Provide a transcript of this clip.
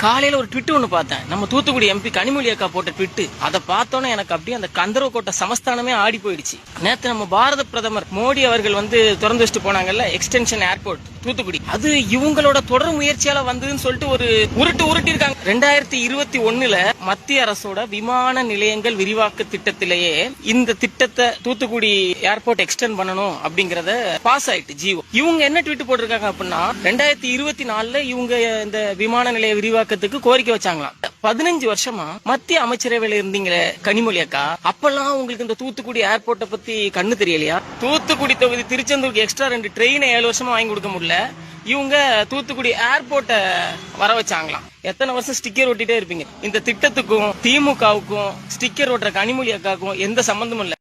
காலையில ஒரு ட்விட் ஒண்ணு பார்த்தேன். நம்ம தூத்துக்குடி எம்பி கனிமொழி அக்கா போட்ட ட்விட். அதை பார்த்தோன்னே எனக்கு அப்படியே அந்த கந்தர்வக்கோட்டை சமஸ்தானமே ஆடி போயிடுச்சு. நேத்து நம்ம பாரத பிரதமர் மோடி அவர்கள் வந்து திறந்து வச்சுட்டு போனாங்கல்ல எக்ஸ்டென்ஷன் ஏர்போர்ட் தூத்துக்குடி. அது இவங்களோட தொடர் முயற்சியால வந்ததுன்னு சொல்லிட்டு ஒரு உருட்டி இருக்காங்க. 2021 மத்திய அரசோட விமான நிலையங்கள் விரிவாக்க திட்டத்திலேயே இந்த திட்டத்தை தூத்துக்குடி ஏர்போர்ட் எக்ஸ்டெண்ட் பண்ணணும் அப்படிங்கறத பாஸ் ஆயிட்டு ஜியோ. இவங்க என்ன ட்வீட் போட்டிருக்காங்க அப்படின்னா 2024 இவங்க இந்த விமான நிலைய விரிவாக்கத்துக்கு கோரிக்கை வச்சாங்களாம். 15 வருஷமா மத்திய அமைச்சரவையில இருந்தீங்களே கனிமொழி அக்கா, அப்பெல்லாம் உங்களுக்கு இந்த தூத்துக்குடி ஏர்போர்ட்டை பத்தி கண்ணு தெரியலையா? தூத்துக்குடி தொகுதி திருச்செந்தூருக்கு எக்ஸ்ட்ரா 2 ட்ரெயினை 7 வருஷமா வாங்கி கொடுக்க முடியல. இவங்க தூத்துக்குடி ஏர்போர்ட்டை வர வச்சாங்களாம். எத்தனை வருஷம் ஸ்டிக்கர் ஒட்டிட்டே இருப்பீங்க? இந்த திட்டத்துக்கும் திமுகவுக்கும் ஸ்டிக்கர் ஒட்டுற கனிமொழி அக்காவுக்கும் எந்த சம்பந்தமும் இல்ல.